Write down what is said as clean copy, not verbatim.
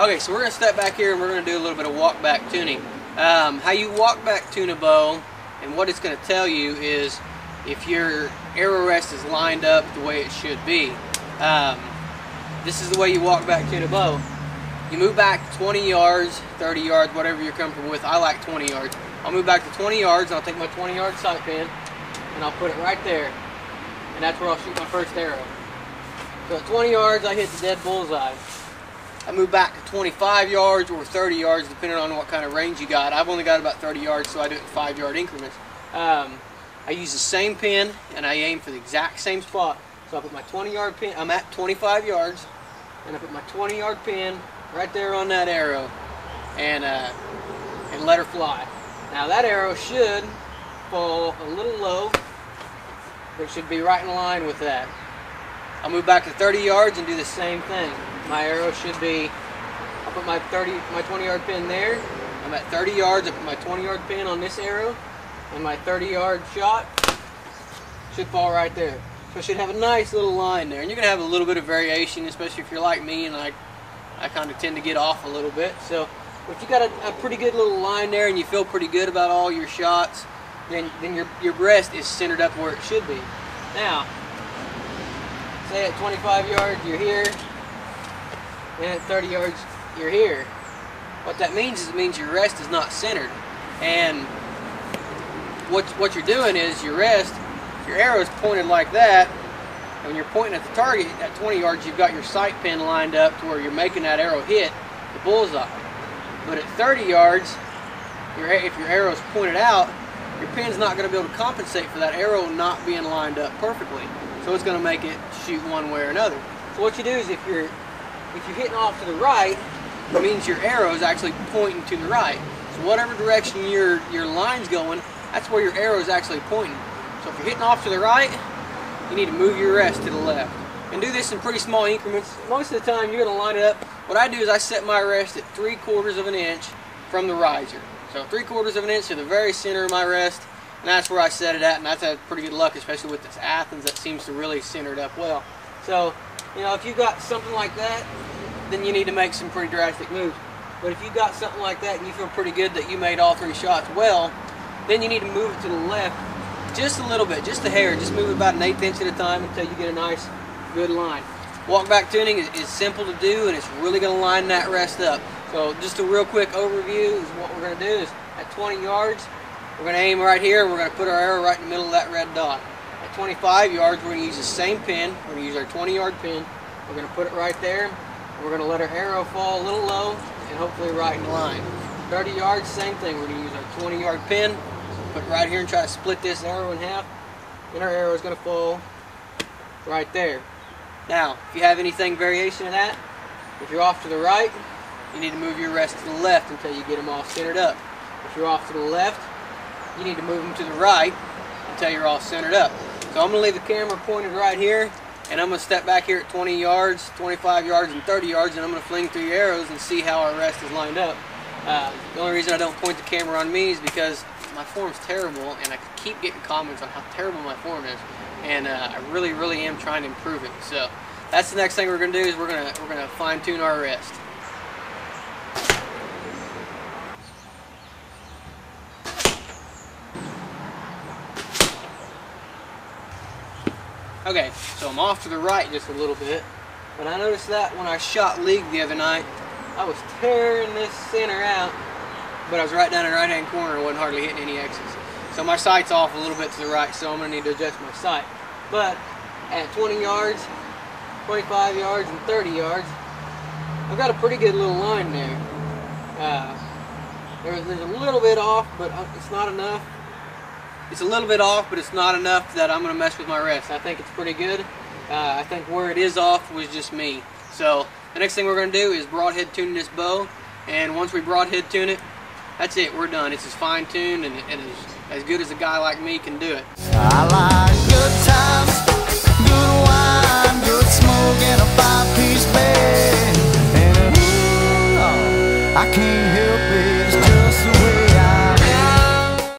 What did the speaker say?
Okay, so we're going to step back here and we're going to do a little bit of walk back tuning. How you walk back tune a bow, and what it's going to tell you is if your arrow rest is lined up the way it should be. This is the way you walk back tune a bow. You move back 20 yards, 30 yards, whatever you're comfortable with. I like 20 yards. I'll move back to 20 yards and I'll take my 20-yard sight pin and I'll put it right there. And that's where I'll shoot my first arrow. So at 20 yards, I hit the dead bullseye. I move back to 25 yards or 30 yards, depending on what kind of range you got. I've only got about 30 yards, so I do it in 5-yard increments. I use the same pin, and I aim for the exact same spot. So I put my 20-yard pin, I'm at 25 yards, and I put my 20-yard pin right there on that arrow, and let her fly. Now that arrow should fall a little low, but it should be right in line with that. I'll move back to 30 yards and do the same thing. My arrow should be, I'll put my 20-yard pin there. I'm at 30 yards, I put my 20-yard pin on this arrow, and my 30-yard shot should fall right there. So I should have a nice little line there. And you're going to have a little bit of variation, especially if you're like me, and I kind of tend to get off a little bit. So if you got a pretty good little line there and you feel pretty good about all your shots, then your breast is centered up where it should be. Now, say at 25 yards you're here, and at 30 yards you're here. What that means is it means your rest is not centered. And what you're doing is your rest, your arrow is pointed like that, and when you're pointing at the target at 20 yards, you've got your sight pin lined up to where you're making that arrow hit the bullseye. But at 30 yards, if your arrow is pointed out, your pin's not going to be able to compensate for that arrow not being lined up perfectly. So it's going to make it shoot one way or another. So what you do is if you're hitting off to the right, it means your arrow is actually pointing to the right. So whatever direction your line's going, that's where your arrow is actually pointing. So if you're hitting off to the right, you need to move your rest to the left. And do this in pretty small increments. Most of the time you're going to line it up. What I do is I set my rest at 3/4 of an inch from the riser. So 3/4 of an inch to the very center of my rest, and that's where I set it at, and that's a pretty good luck, especially with this Athens that seems to really center it up well. So, you know, if you got something like that, then you need to make some pretty drastic moves. But if you got something like that and you feel pretty good that you made all 3 shots well, then you need to move it to the left just a little bit, just a hair. Just move it about 1/8 inch at a time until you get a nice, good line. Walk back tuning is simple to do, and it's really going to line that rest up. So just a real quick overview is what we're going to do is at 20 yards, we're going to aim right here, and we're going to put our arrow right in the middle of that red dot. At 25 yards, we're going to use the same pin. We're going to use our 20-yard pin. We're going to put it right there. We're going to let our arrow fall a little low and hopefully right in line. 30 yards, same thing. We're going to use our 20-yard pin, put it right here and try to split this arrow in half. And our arrow is going to fall right there. Now, if you have anything variation of that, if you're off to the right, you need to move your rest to the left until you get them all centered up. If you're off to the left, you need to move them to the right until you're all centered up. So I'm going to leave the camera pointed right here, and I'm going to step back here at 20 yards, 25 yards, and 30 yards, and I'm going to fling 3 arrows and see how our rest is lined up. The only reason I don't point the camera on me is because my form's terrible, and I keep getting comments on how terrible my form is, and I really am trying to improve it. So that's the next thing we're going to do is we're going to fine-tune our rest. Okay, so I'm off to the right just a little bit, but I noticed that when I shot league the other night, I was tearing this center out, but I was right down in the right-hand corner and wasn't hardly hitting any X's. So my sight's off a little bit to the right, so I'm going to need to adjust my sight. But at 20 yards, 25 yards, and 30 yards, I've got a pretty good little line there. There's a little bit off, but it's not enough. It's a little bit off, but it's not enough that I'm going to mess with my rest. I think it's pretty good. I think where it is off was just me. So the next thing we're going to do is broadhead tune this bow, and once we broadhead tune it, that's it. We're done. It's as fine-tuned and as good as a guy like me can do it. I like good times, good wine, good smoke, and a 5-piece bed. And I can't help it, it's just